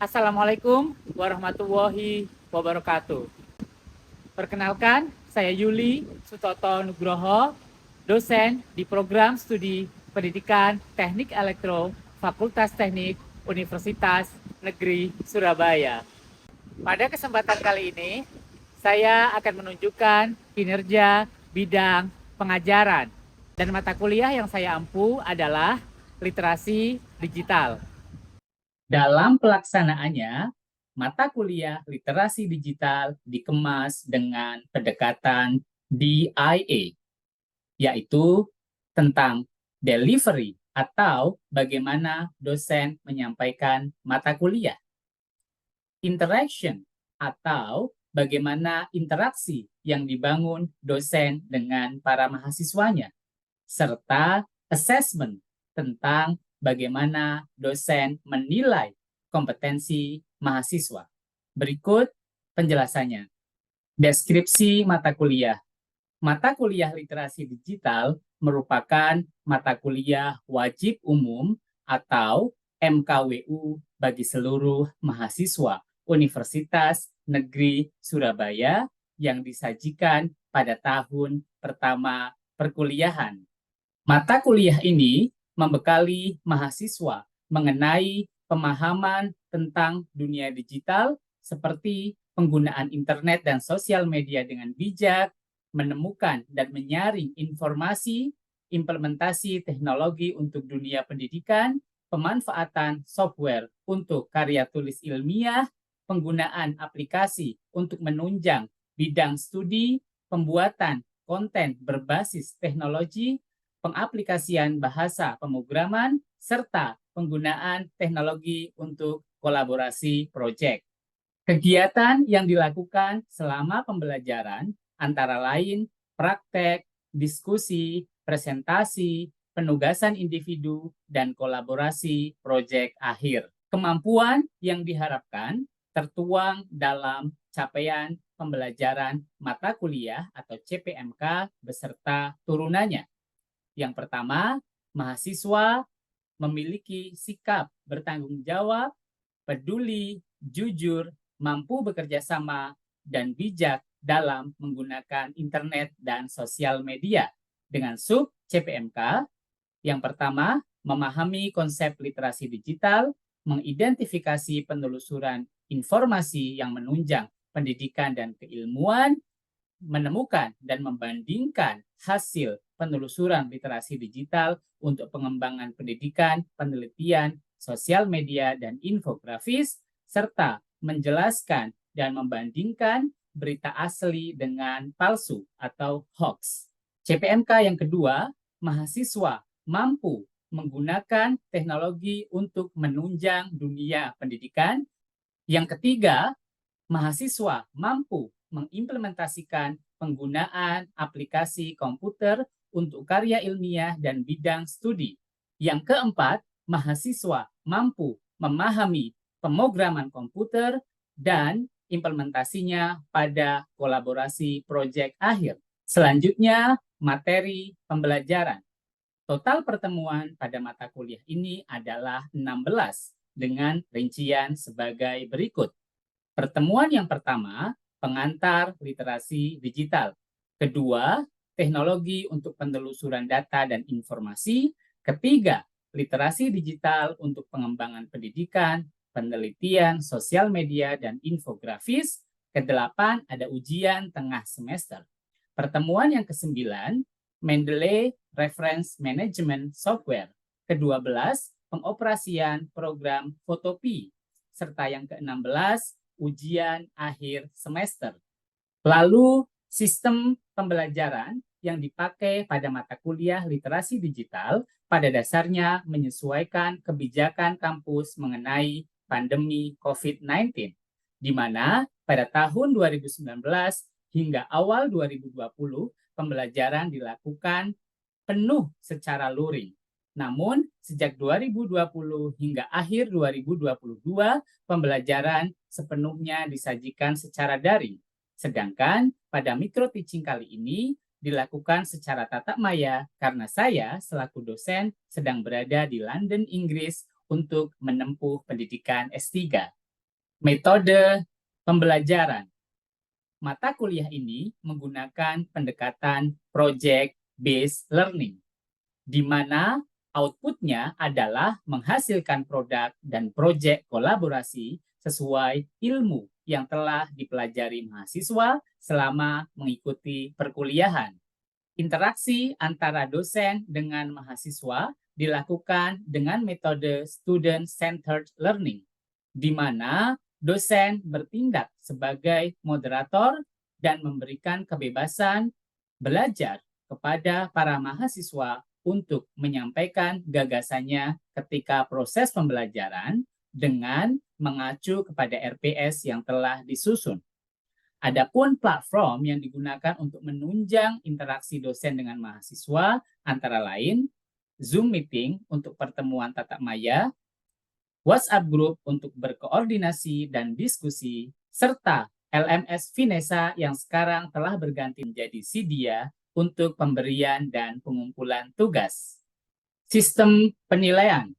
Assalamualaikum warahmatullahi wabarakatuh. Perkenalkan, saya Yuli Sutoto Nugroho, dosen di program studi Pendidikan Teknik Elektro Fakultas Teknik Universitas Negeri Surabaya. Pada kesempatan kali ini, saya akan menunjukkan kinerja bidang pengajaran dan mata kuliah yang saya ampu adalah literasi digital. Dalam pelaksanaannya, mata kuliah literasi digital dikemas dengan pendekatan DIA, yaitu tentang delivery atau bagaimana dosen menyampaikan mata kuliah, interaction atau bagaimana interaksi yang dibangun dosen dengan para mahasiswanya, serta assessment tentang bagaimana dosen menilai kompetensi mahasiswa. Berikut penjelasannya. Deskripsi mata kuliah. Mata kuliah literasi digital merupakan mata kuliah wajib umum atau MKWU bagi seluruh mahasiswa Universitas Negeri Surabaya yang disajikan pada tahun pertama perkuliahan. Mata kuliah ini membekali mahasiswa mengenai pemahaman tentang dunia digital seperti penggunaan internet dan sosial media dengan bijak, menemukan dan menyaring informasi, implementasi teknologi untuk dunia pendidikan, pemanfaatan software untuk karya tulis ilmiah, penggunaan aplikasi untuk menunjang bidang studi, pembuatan konten berbasis teknologi, pengaplikasian bahasa pemrograman, serta penggunaan teknologi untuk kolaborasi proyek. Kegiatan yang dilakukan selama pembelajaran antara lain praktek, diskusi, presentasi, penugasan individu, dan kolaborasi proyek akhir. Kemampuan yang diharapkan tertuang dalam capaian pembelajaran mata kuliah atau CPMK beserta turunannya. Yang pertama, mahasiswa memiliki sikap bertanggung jawab, peduli, jujur, mampu bekerja sama, dan bijak dalam menggunakan internet dan sosial media. Dengan sub CPMK, yang pertama, memahami konsep literasi digital, mengidentifikasi penelusuran informasi yang menunjang pendidikan dan keilmuan, menemukan dan membandingkan hasil penelusuran literasi digital untuk pengembangan pendidikan, penelitian, sosial media, dan infografis, serta menjelaskan dan membandingkan berita asli dengan palsu atau hoax. CPMK yang kedua, mahasiswa mampu menggunakan teknologi untuk menunjang dunia pendidikan. Yang ketiga, mahasiswa mampu mengimplementasikan penggunaan aplikasi komputer untuk karya ilmiah dan bidang studi. Yang keempat, mahasiswa mampu memahami pemrograman komputer dan implementasinya pada kolaborasi proyek akhir. Selanjutnya, materi pembelajaran. Total pertemuan pada mata kuliah ini adalah 16 dengan rincian sebagai berikut. Pertemuan yang pertama, pengantar literasi digital. Kedua, teknologi untuk penelusuran data dan informasi. Ketiga, literasi digital untuk pengembangan pendidikan, penelitian, sosial media, dan infografis. Kedelapan, ada ujian tengah semester. Pertemuan yang kesembilan, Mendeley Reference Management Software. Kedua belas, pengoperasian program Fotopi. Serta yang ke-16, ujian akhir semester. Lalu, sistem pembelajaran yang dipakai pada mata kuliah literasi digital pada dasarnya menyesuaikan kebijakan kampus mengenai pandemi COVID-19, di mana pada tahun 2019 hingga awal 2020 pembelajaran dilakukan penuh secara luring. Namun, sejak 2020 hingga akhir 2022, pembelajaran sepenuhnya disajikan secara daring. Sedangkan pada micro teaching kali ini dilakukan secara tatap maya karena saya selaku dosen sedang berada di London, Inggris untuk menempuh pendidikan S3. Metode pembelajaran. Mata kuliah ini menggunakan pendekatan project-based learning, di mana outputnya adalah menghasilkan produk dan proyek kolaborasi sesuai ilmu yang telah dipelajari mahasiswa selama mengikuti perkuliahan. Interaksi antara dosen dengan mahasiswa dilakukan dengan metode student-centered learning, di mana dosen bertindak sebagai moderator dan memberikan kebebasan belajar kepada para mahasiswa untuk menyampaikan gagasannya ketika proses pembelajaran dengan mengacu kepada RPS yang telah disusun. Adapun platform yang digunakan untuk menunjang interaksi dosen dengan mahasiswa antara lain Zoom Meeting untuk pertemuan tatap maya, WhatsApp Group untuk berkoordinasi dan diskusi, serta LMS Finesa yang sekarang telah berganti menjadi Cydia untuk pemberian dan pengumpulan tugas. Sistem penilaian.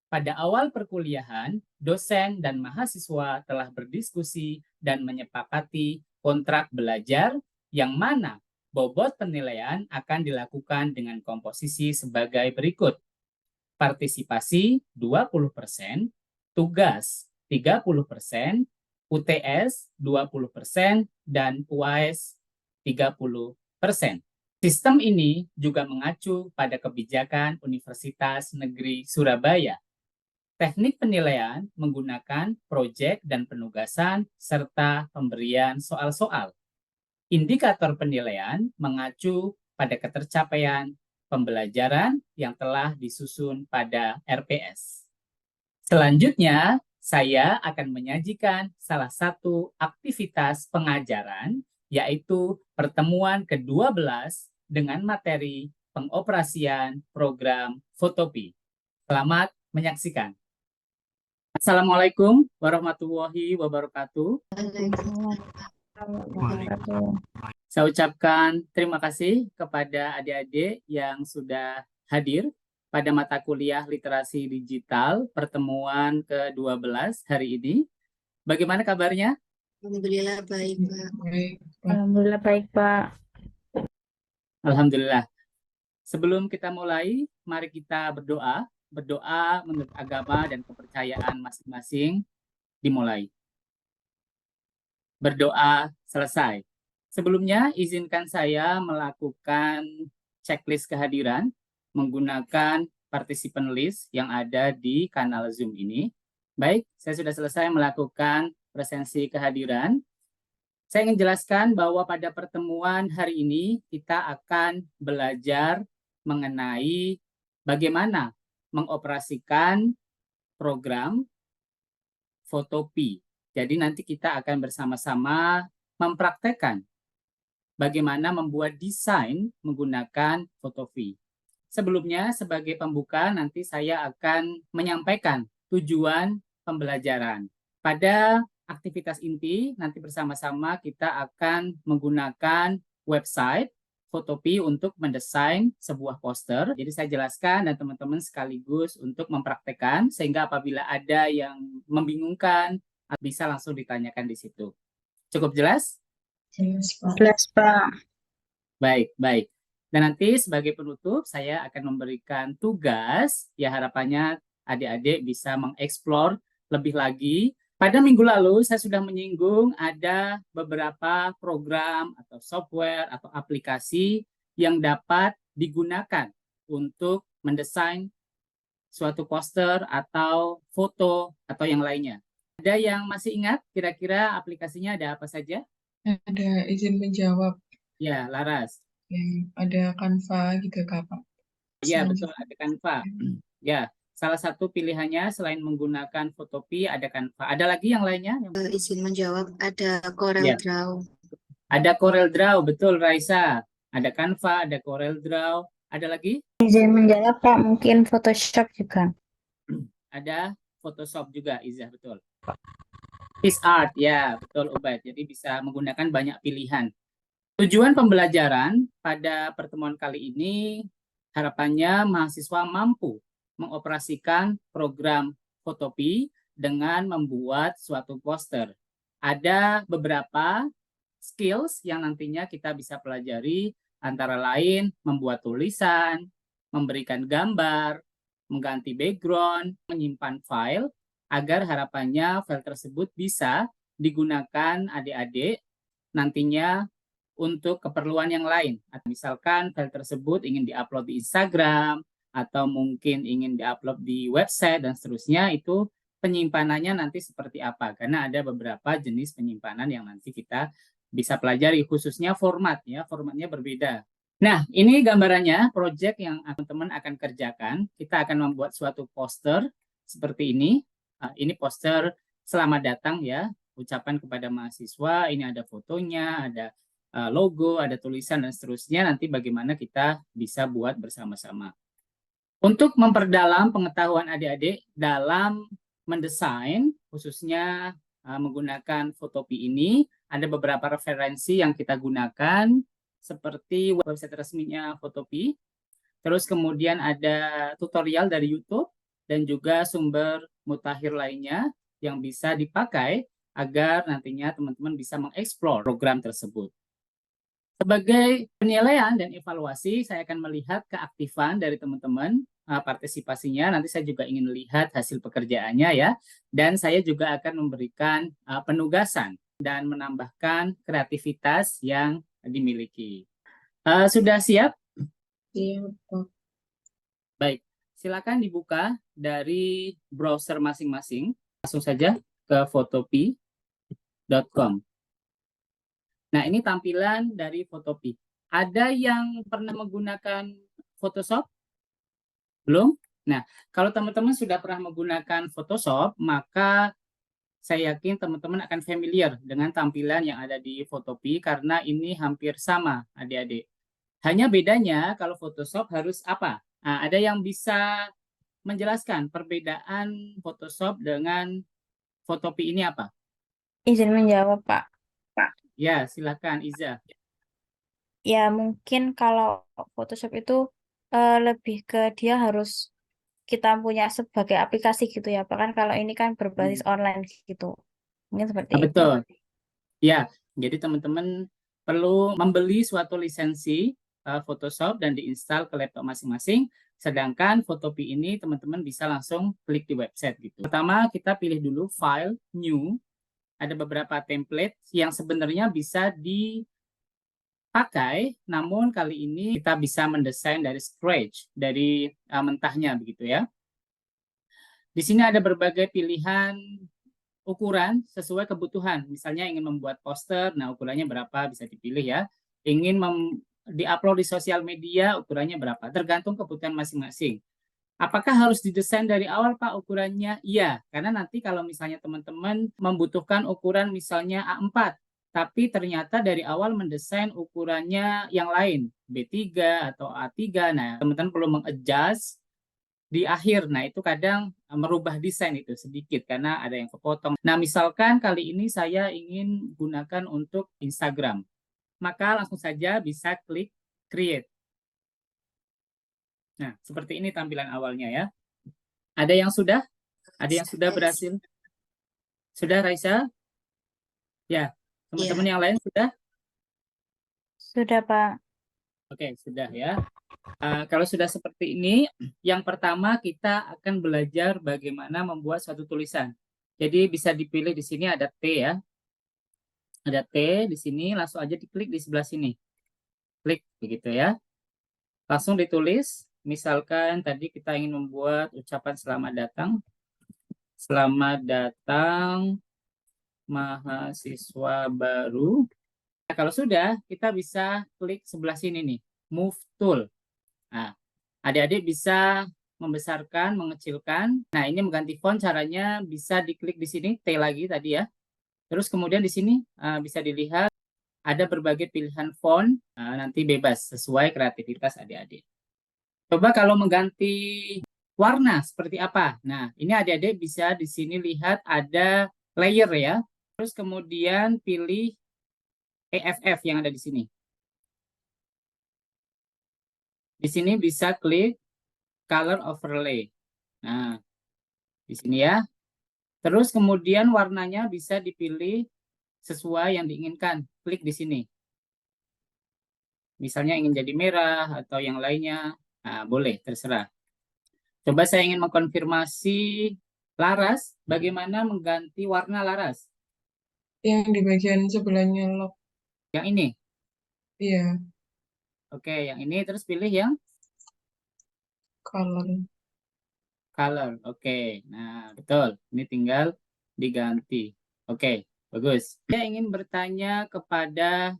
Pada awal perkuliahan, dosen dan mahasiswa telah berdiskusi dan menyepakati kontrak belajar yang mana bobot penilaian akan dilakukan dengan komposisi sebagai berikut. Partisipasi 20%, tugas 30%, UTS 20%, dan UAS 30%. Sistem ini juga mengacu pada kebijakan Universitas Negeri Surabaya. Teknik penilaian menggunakan proyek dan penugasan serta pemberian soal-soal. Indikator penilaian mengacu pada ketercapaian pembelajaran yang telah disusun pada RPS. Selanjutnya, saya akan menyajikan salah satu aktivitas pengajaran, yaitu pertemuan ke-12 dengan materi pengoperasian program Fotopi. Selamat menyaksikan. Assalamualaikum warahmatullahi wabarakatuh. Saya ucapkan terima kasih kepada adik-adik yang sudah hadir pada mata kuliah literasi digital pertemuan ke-12 hari ini. Bagaimana kabarnya? Alhamdulillah baik, Pak. Alhamdulillah baik, Pak. Alhamdulillah. Sebelum kita mulai, mari kita berdoa. Berdoa menurut agama dan kepercayaan masing-masing dimulai. Berdoa selesai. Sebelumnya, izinkan saya melakukan checklist kehadiran menggunakan participant list yang ada di kanal Zoom ini. Baik, saya sudah selesai melakukan presensi kehadiran. Saya ingin jelaskan bahwa pada pertemuan hari ini kita akan belajar mengenai bagaimana mengoperasikan program Fotopi. Jadi nanti kita akan bersama-sama mempraktekkan bagaimana membuat desain menggunakan Fotopi. Sebelumnya, sebagai pembuka, nanti saya akan menyampaikan tujuan pembelajaran. Pada aktivitas inti, nanti bersama-sama kita akan menggunakan website Fotopi untuk mendesain sebuah poster. Jadi saya jelaskan dan teman-teman sekaligus untuk mempraktekkan, sehingga apabila ada yang membingungkan, bisa langsung ditanyakan di situ. Cukup jelas? Jelas, Pak. Baik, baik. Dan nanti sebagai penutup, saya akan memberikan tugas, ya harapannya adik-adik bisa mengeksplor lebih lagi. Pada minggu lalu, saya sudah menyinggung ada beberapa program atau software atau aplikasi yang dapat digunakan untuk mendesain suatu poster atau foto atau yang lainnya. Ada yang masih ingat kira-kira aplikasinya ada apa saja? Ada izin menjawab, Ya, Laras. ada Canva gitu Kak, Pak. Ya, betul, ada Canva. Ya, salah satu pilihannya selain menggunakan Fotopi ada Canva. Ada lagi yang lainnya? Izin menjawab, ada Corel Ya. Draw. Ada Corel Draw, betul Raisa. Ada Canva, ada Corel Draw. Ada lagi? Izin menjawab, Pak, mungkin Photoshop juga. Ada Photoshop juga, Izah, betul. PixArt, ya, betul Ubaid. Jadi bisa menggunakan banyak pilihan. Tujuan pembelajaran pada pertemuan kali ini harapannya mahasiswa mampu mengoperasikan program Fotopi dengan membuat suatu poster. Ada beberapa skills yang nantinya kita bisa pelajari, antara lain membuat tulisan, memberikan gambar, mengganti background, menyimpan file, agar harapannya file tersebut bisa digunakan adik-adik nantinya untuk keperluan yang lain. Misalkan file tersebut ingin diupload di Instagram, atau mungkin ingin diupload di website, dan seterusnya, itu penyimpanannya nanti seperti apa. Karena ada beberapa jenis penyimpanan yang nanti kita bisa pelajari, khususnya format, ya, formatnya berbeda. Nah, ini gambarannya, project yang teman-teman akan kerjakan. Kita akan membuat suatu poster seperti ini. Ini poster selamat datang, ya, ucapan kepada mahasiswa. Ini ada fotonya, ada logo, ada tulisan, dan seterusnya. Nanti bagaimana kita bisa buat bersama-sama. Untuk memperdalam pengetahuan adik-adik dalam mendesain, khususnya menggunakan Fotopi ini, ada beberapa referensi yang kita gunakan, seperti website resminya Fotopi, terus kemudian ada tutorial dari YouTube, dan juga sumber mutakhir lainnya yang bisa dipakai agar nantinya teman-teman bisa mengeksplor program tersebut. Sebagai penilaian dan evaluasi, saya akan melihat keaktifan dari teman-teman, partisipasinya. Nanti saya juga ingin lihat hasil pekerjaannya, ya. Dan saya juga akan memberikan penugasan dan menambahkan kreativitas yang dimiliki. Sudah siap? Iya, Pak. Baik, silakan dibuka dari browser masing-masing. Langsung saja ke fotopi.com. Nah, ini tampilan dari Fotopi. Ada yang pernah menggunakan Photoshop? Belum? Nah, kalau teman-teman sudah pernah menggunakan Photoshop, maka saya yakin teman-teman akan familiar dengan tampilan yang ada di Fotopi, karena ini hampir sama, adik-adik. Hanya bedanya kalau Photoshop harus apa? Nah, ada yang bisa menjelaskan perbedaan Photoshop dengan Fotopi ini apa? Izin menjawab, Pak. Ya, silakan Iza. Ya, mungkin kalau Photoshop itu lebih ke dia harus kita punya sebagai aplikasi gitu ya, Pak. Kan kalau ini kan berbasis online gitu. Mungkin seperti itu. Betul. Ya, jadi teman-teman perlu membeli suatu lisensi Photoshop dan diinstal ke laptop masing-masing. Sedangkan Fotopi ini teman-teman bisa langsung klik di website gitu. Pertama, kita pilih dulu file new. Ada beberapa template yang sebenarnya bisa dipakai, namun kali ini kita bisa mendesain dari scratch, dari mentahnya begitu, ya. Di sini ada berbagai pilihan ukuran sesuai kebutuhan. Misalnya ingin membuat poster, nah ukurannya berapa bisa dipilih, ya. Ingin diupload di sosial media, ukurannya berapa, tergantung kebutuhan masing-masing. Apakah harus didesain dari awal, Pak, ukurannya? Iya, karena nanti kalau misalnya teman-teman membutuhkan ukuran misalnya A4, tapi ternyata dari awal mendesain ukurannya yang lain, B3 atau A3, nah teman-teman perlu mengadjust di akhir. Nah, itu kadang merubah desain itu sedikit karena ada yang kepotong. Nah, misalkan kali ini saya ingin gunakan untuk Instagram, maka langsung saja bisa klik create. Nah, seperti ini tampilan awalnya, ya. Ada yang sudah? Ada yang sudah berhasil? Sudah, Raisa? Ya, teman-teman Iya. yang lain sudah? Sudah, Pak. Oke, sudah, ya. Kalau sudah seperti ini, yang pertama kita akan belajar bagaimana membuat suatu tulisan. Jadi bisa dipilih di sini ada T, ya. Ada T di sini, langsung aja diklik di sebelah sini. Klik, begitu, ya. Langsung ditulis, misalkan tadi kita ingin membuat ucapan selamat datang. Selamat datang mahasiswa baru. Nah, kalau sudah, kita bisa klik sebelah sini nih, Move Tool. Nah, adik-adik bisa membesarkan, mengecilkan. Nah, ini mengganti font caranya bisa diklik di sini, T lagi tadi, ya. Terus kemudian di sini bisa dilihat ada berbagai pilihan font, nanti bebas sesuai kreativitas adik-adik. Coba kalau mengganti warna seperti apa? Nah, ini adik-adik bisa di sini lihat ada layer, ya. Terus kemudian pilih EFF yang ada di sini. Di sini bisa klik color overlay. Nah, di sini, ya. Terus kemudian warnanya bisa dipilih sesuai yang diinginkan. Klik di sini. Misalnya ingin jadi merah atau yang lainnya, nah, boleh, terserah. Coba saya ingin mengkonfirmasi laras, bagaimana mengganti warna laras? Yang di bagian sebelahnya lock. Yang ini. Iya, Oke, yang ini terus pilih yang color. color. Oke, nah betul. Ini tinggal diganti. Oke, bagus. Saya ingin bertanya kepada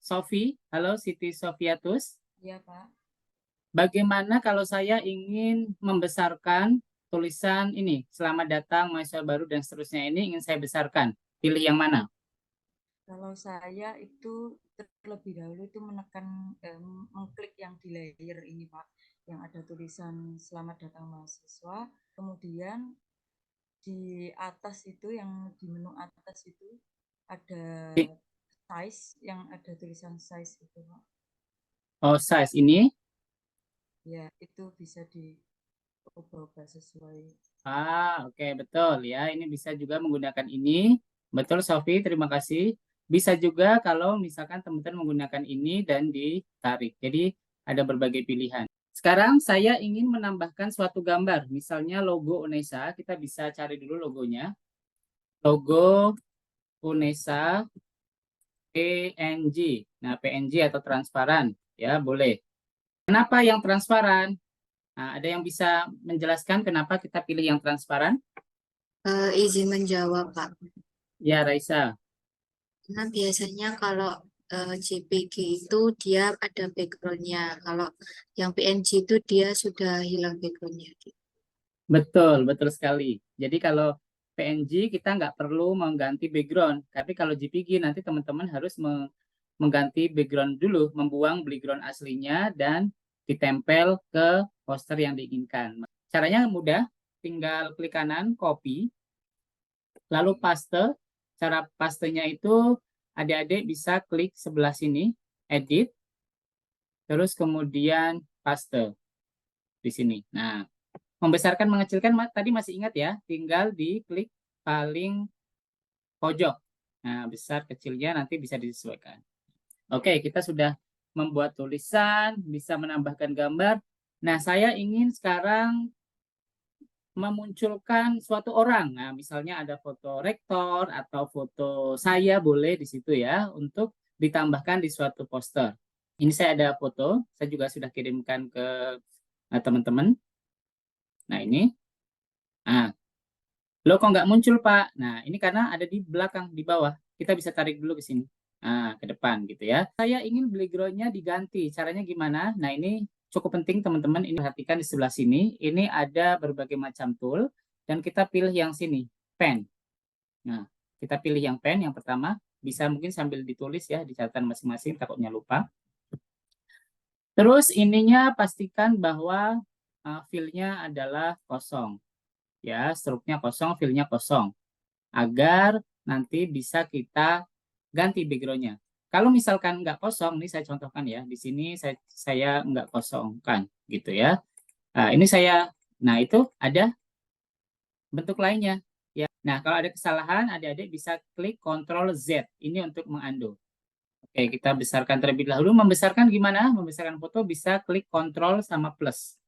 Sofi. Halo, Siti Sofiatus. Iya, Pak. Bagaimana kalau saya ingin membesarkan tulisan ini, selamat datang mahasiswa baru dan seterusnya ini ingin saya besarkan. Pilih yang mana? Kalau saya itu terlebih dahulu itu menekan mengklik yang di layer ini, Pak, yang ada tulisan selamat datang mahasiswa. Kemudian di atas itu yang di menu atas itu ada size yang ada tulisan size itu, Pak. Oh, size ini. Ya, itu bisa diubah sesuai. Oke, betul ya. Ini bisa juga menggunakan ini. Betul, Sofi, terima kasih. Bisa juga kalau misalkan teman-teman menggunakan ini dan ditarik. Jadi ada berbagai pilihan. Sekarang saya ingin menambahkan suatu gambar. Misalnya logo UNESA, kita bisa cari dulu logonya. Logo UNESA PNG. Nah, PNG atau transparan, ya boleh. Kenapa yang transparan? Nah, ada yang bisa menjelaskan kenapa kita pilih yang transparan? Izin menjawab, Pak. Ya, Raisa. Karena biasanya kalau JPG itu dia ada backgroundnya. Kalau yang PNG itu dia sudah hilang backgroundnya. Betul, betul sekali. Jadi kalau PNG kita nggak perlu mengganti background. Tapi kalau JPG nanti teman-teman harus mengganti background dulu, membuang background aslinya dan ditempel ke poster yang diinginkan. Caranya mudah, tinggal klik kanan, copy, lalu paste. Cara pastenya itu adik-adik bisa klik sebelah sini, edit, terus kemudian paste di sini. Nah, membesarkan, mengecilkan tadi masih ingat ya, tinggal diklik paling pojok. Nah, besar kecilnya nanti bisa disesuaikan. Oke, kita sudah membuat tulisan, bisa menambahkan gambar. Nah, saya ingin sekarang memunculkan suatu orang. Nah, misalnya ada foto rektor atau foto saya boleh di situ ya, untuk ditambahkan di suatu poster. Ini saya ada foto, saya juga sudah kirimkan ke teman-teman. Nah, ini. Nah, lo kok nggak muncul, Pak? Nah, ini karena ada di belakang, di bawah. Kita bisa tarik dulu ke sini. Nah, ke depan gitu ya. Saya ingin background-nya diganti. Caranya gimana? Nah, ini cukup penting teman-teman. Ini perhatikan di sebelah sini. Ini ada berbagai macam tool. Dan kita pilih yang sini, pen. Nah, kita pilih yang pen yang pertama. Bisa mungkin sambil ditulis ya di catatan masing-masing, takutnya lupa. Terus ininya pastikan bahwa fill-nya adalah kosong. Ya, struknya kosong, fill-nya kosong. Agar nanti bisa kita ganti background-nya. Kalau misalkan nggak kosong, nih saya contohkan ya, di sini saya nggak kosongkan, gitu ya. Nah, ini nah itu ada bentuk lainnya. Ya. Nah, kalau ada kesalahan, adik-adik bisa klik Ctrl Z, ini untuk mengundo. Oke, kita besarkan terlebih dahulu. Membesarkan gimana? Membesarkan foto bisa klik Ctrl sama plus.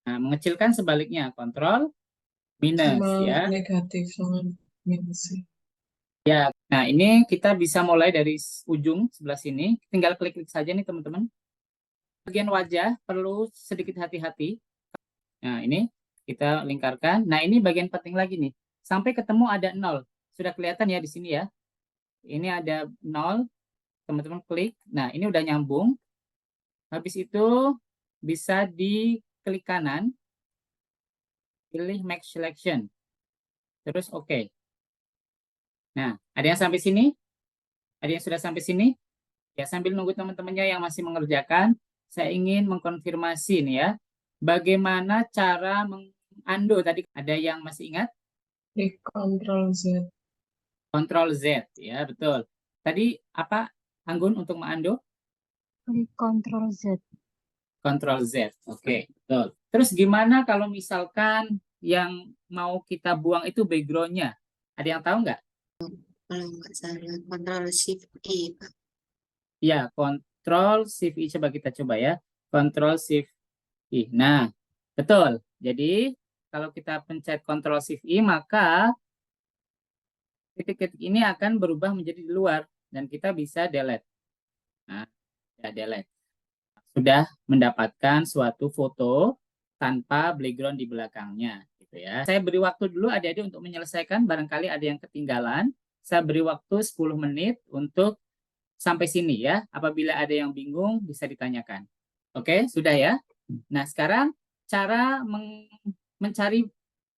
Nah, mengecilkan sebaliknya, Ctrl minus Sama ya. negatif sama minus. Ya, nah ini kita bisa mulai dari ujung sebelah sini. Tinggal klik-klik saja nih teman-teman. Bagian wajah perlu sedikit hati-hati. Nah ini kita lingkarkan. Nah ini bagian penting lagi nih. Sampai ketemu ada 0. Sudah kelihatan ya di sini ya. Ini ada 0. Teman-teman klik. Nah ini udah nyambung. Habis itu bisa diklik kanan. Pilih Make Selection. Terus oke. Nah, ada yang sampai sini? Ada yang sudah sampai sini? Ya, sambil nunggu teman-temannya yang masih mengerjakan, saya ingin mengkonfirmasi nih ya, bagaimana cara mengundo tadi. Ada yang masih ingat? Klik Ctrl Z. Ctrl Z, ya betul. Tadi apa, Anggun, untuk mengundo? Klik Ctrl Z. Ctrl Z, oke, betul. Terus gimana kalau misalkan yang mau kita buang itu backgroundnya? Ada yang tahu nggak? Kalau nggak salah, Ctrl Shift I, Pak. Ya, Ctrl Shift I, coba kita coba ya. Ctrl Shift I. Nah, betul. Jadi, kalau kita pencet Ctrl Shift I, maka titik-titik ini akan berubah menjadi di luar dan kita bisa delete. Nah, ya delete. Sudah mendapatkan suatu foto tanpa background di belakangnya, gitu ya. Saya beri waktu dulu adik-adik untuk menyelesaikan, barangkali ada yang ketinggalan. Saya beri waktu 10 menit untuk sampai sini ya. Apabila ada yang bingung bisa ditanyakan. Oke, sudah ya. Nah, sekarang cara mencari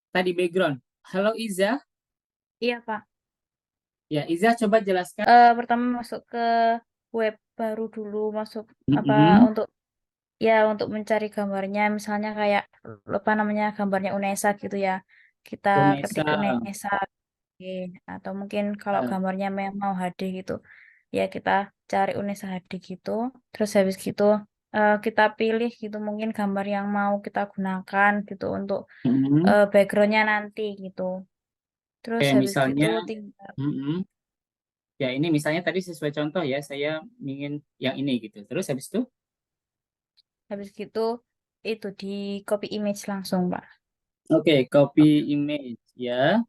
tadi background. Halo Iza. Iya, Pak. Ya, Iza coba jelaskan. Pertama masuk ke web baru dulu, masuk apa Mhm. untuk mencari gambarnya, misalnya kayak apa namanya gambarnya UNESA gitu ya. Kita ketik Unesa. UNESA, oke. Atau mungkin kalau Eh, gambarnya memang HD gitu, ya kita cari UNESA HD gitu. Terus habis gitu kita pilih gitu mungkin gambar yang mau kita gunakan gitu untuk mhm. backgroundnya nanti gitu. Terus Oke, habis gitu misalnya, tinggal mhm. Ya ini misalnya tadi sesuai contoh ya, saya ingin yang ini gitu. Terus habis gitu itu di copy image langsung, Pak. oke, copy image ya.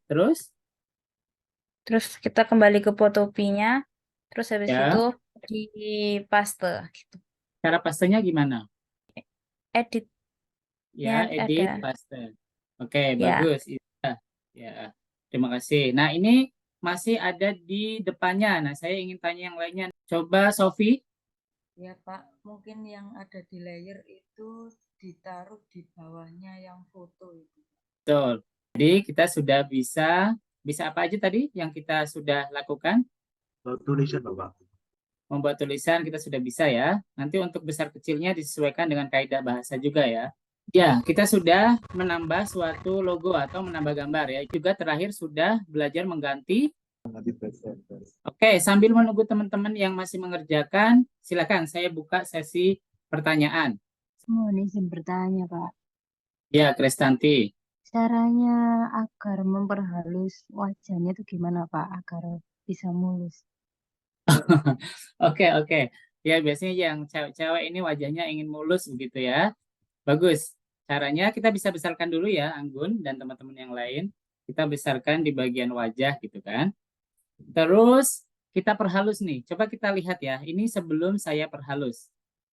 Terus kita kembali ke Photopea-nya, terus habis Ya, itu di paste gitu. cara pastenya gimana? Editnya Ya, edit, ada. paste. Oke, Ya, bagus. Ya, terima kasih. Nah, ini masih ada di depannya. Nah, saya ingin tanya yang lainnya. Coba Sofi. Ya Pak, mungkin yang ada di layer itu ditaruh di bawahnya yang foto itu. Betul. Jadi kita sudah bisa apa aja tadi yang kita sudah lakukan? Tulisan Bapak. Membuat tulisan kita sudah bisa ya. Nanti untuk besar kecilnya disesuaikan dengan kaidah bahasa juga ya. Ya, kita sudah menambah suatu logo atau menambah gambar ya. Juga terakhir sudah belajar mengganti. Oke, sambil menunggu teman-teman yang masih mengerjakan, silakan saya buka sesi pertanyaan. Mohon izin bertanya, Pak. Ya, Kristanti. Caranya agar memperhalus wajahnya itu gimana, Pak? Agar bisa mulus. Oke. Ya, biasanya yang cewek-cewek ini wajahnya ingin mulus begitu ya. Bagus. Caranya kita bisa besarkan dulu ya, Anggun dan teman-teman yang lain. Kita besarkan di bagian wajah gitu kan. Terus kita perhalus nih. Coba kita lihat ya. Ini sebelum saya perhalus.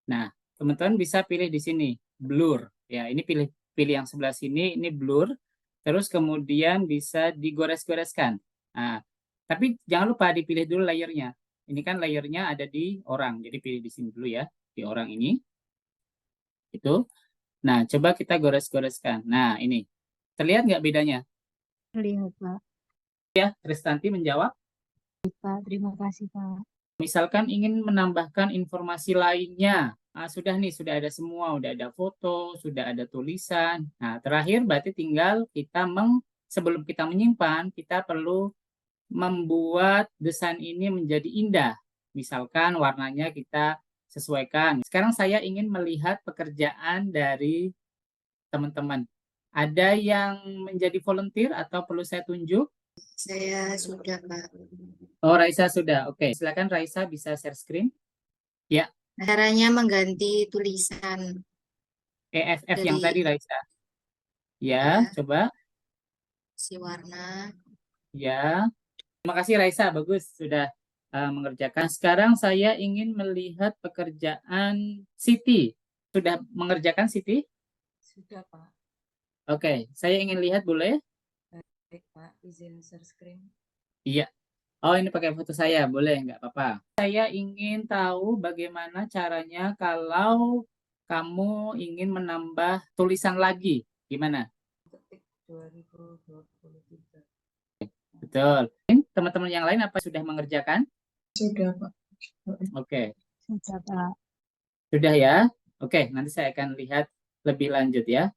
Nah, teman-teman bisa pilih di sini blur. Ya, ini pilih yang sebelah sini, ini blur. Terus kemudian bisa digores-goreskan. Nah, tapi jangan lupa dipilih dulu layernya. Ini kan layernya ada di orang. Jadi pilih di sini dulu ya, di orang ini. Itu. Nah, coba kita gores-goreskan. Nah, ini. Terlihat nggak bedanya? Lihat, Pak. Ya, Kristanti menjawab. Pak, terima kasih, Pak. Misalkan ingin menambahkan informasi lainnya. Nah, sudah nih, sudah ada semua. Sudah ada foto, sudah ada tulisan. Nah, terakhir berarti tinggal kita sebelum kita menyimpan, kita perlu membuat desain ini menjadi indah. Misalkan warnanya kita sesuaikan. Sekarang saya ingin melihat pekerjaan dari teman-teman. Ada yang menjadi volunteer atau perlu saya tunjuk? Saya sudah, Pak. Oh, Raisa sudah. Oke, silakan Raisa bisa share screen. Ya, Caranya mengganti tulisan EFF yang tadi dari Raisa. Ya, ya, coba. si warna. Ya, terima kasih Raisa. Bagus, sudah mengerjakan. Sekarang saya ingin melihat pekerjaan Siti. Sudah mengerjakan Siti? Sudah Pak. Oke, saya ingin lihat boleh? Baik Pak, izin share screen. Iya. Oh, ini pakai foto saya, boleh, nggak apa-apa. Saya ingin tahu bagaimana caranya kalau kamu ingin menambah tulisan lagi. Gimana? Ketik 2023. Betul. Teman-teman yang lain apa sudah mengerjakan? Sudah, Pak. Oke, Sudah, Pak. sudah ya. Oke, nanti saya akan lihat lebih lanjut ya.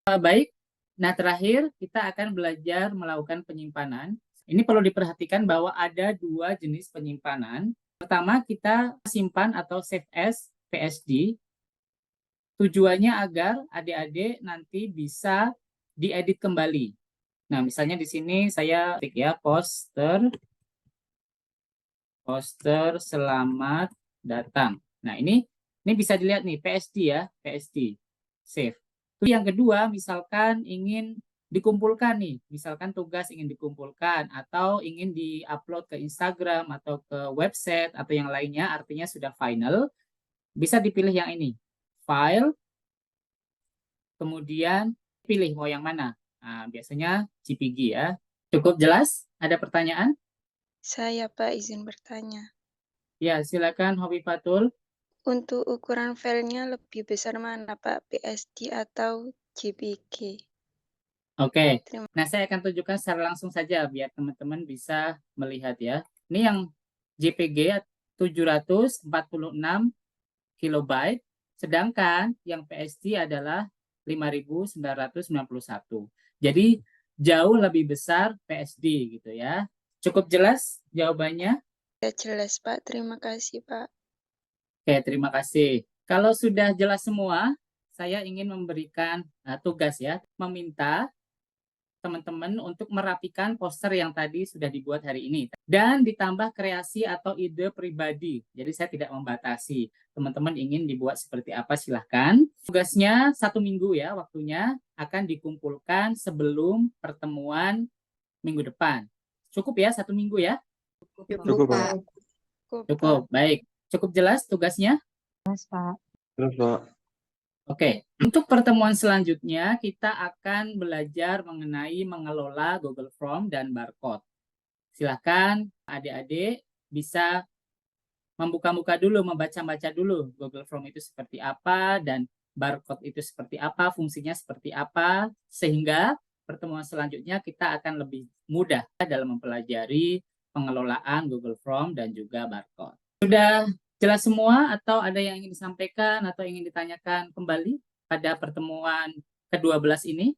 Baik. Nah, terakhir kita akan belajar melakukan penyimpanan. Ini perlu diperhatikan bahwa ada dua jenis penyimpanan. Pertama, kita simpan atau save as PSD. Tujuannya agar adik-adik nanti bisa diedit kembali. Nah, misalnya di sini saya ketik ya, poster selamat datang. Nah, ini bisa dilihat nih, PSD ya, PSD. Save. Terus yang kedua, misalkan ingin dikumpulkan nih, misalkan tugas ingin dikumpulkan atau ingin di-upload ke Instagram atau ke website atau yang lainnya, artinya sudah final, bisa dipilih yang ini. File, kemudian pilih mau yang mana. Nah, biasanya JPG ya. Cukup jelas? Ada pertanyaan? Saya Pak izin bertanya. Ya, silakan Hovifatul. Untuk ukuran filenya lebih besar mana Pak, PSD atau JPG? Oke. Terima Nah, saya akan tunjukkan secara langsung saja biar teman-teman bisa melihat ya. Ini yang JPG 746 kilobyte, sedangkan yang PSD adalah 5.991. Jadi jauh lebih besar PSD gitu ya. Cukup jelas jawabannya? jelas Pak, terima kasih Pak. Oke, terima kasih. Kalau sudah jelas semua, saya ingin memberikan tugas ya, meminta teman-teman untuk merapikan poster yang tadi sudah dibuat hari ini. Dan ditambah kreasi atau ide pribadi. Jadi saya tidak membatasi. Teman-teman ingin dibuat seperti apa silahkan. Tugasnya 1 minggu ya waktunya, akan dikumpulkan sebelum pertemuan minggu depan. Cukup ya 1 minggu ya? Cukup, Pak. Cukup, baik. Cukup jelas tugasnya? Mas, Pak. Terus, Pak. Oke, untuk pertemuan selanjutnya kita akan belajar mengenai mengelola Google Form dan barcode. Silahkan adik-adik bisa membuka-buka dulu, membaca-baca dulu Google Form itu seperti apa dan barcode itu seperti apa, fungsinya seperti apa, sehingga pertemuan selanjutnya kita akan lebih mudah dalam mempelajari pengelolaan Google Form dan juga barcode. Sudah jelas semua atau ada yang ingin disampaikan atau ingin ditanyakan kembali pada pertemuan ke-12 ini?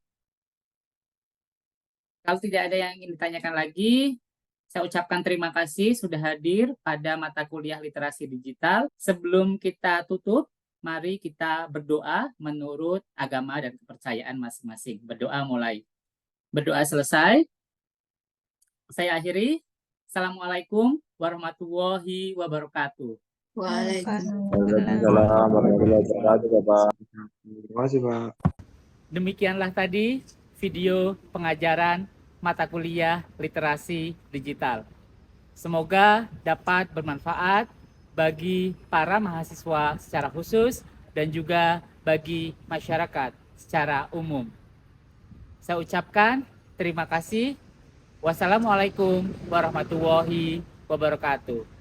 Kalau tidak ada yang ingin ditanyakan lagi, saya ucapkan terima kasih sudah hadir pada mata kuliah literasi digital. Sebelum kita tutup, mari kita berdoa menurut agama dan kepercayaan masing-masing. Berdoa mulai. Berdoa selesai. Saya akhiri. Assalamualaikum warahmatullahi wabarakatuh. Waalaikumsalam warahmatullahi wabarakatuh, Bapak. Terima kasih, Pak. Demikianlah tadi video pengajaran mata kuliah literasi digital. Semoga dapat bermanfaat bagi para mahasiswa secara khusus dan juga bagi masyarakat secara umum. Saya ucapkan terima kasih. Wassalamualaikum warahmatullahi wabarakatuh.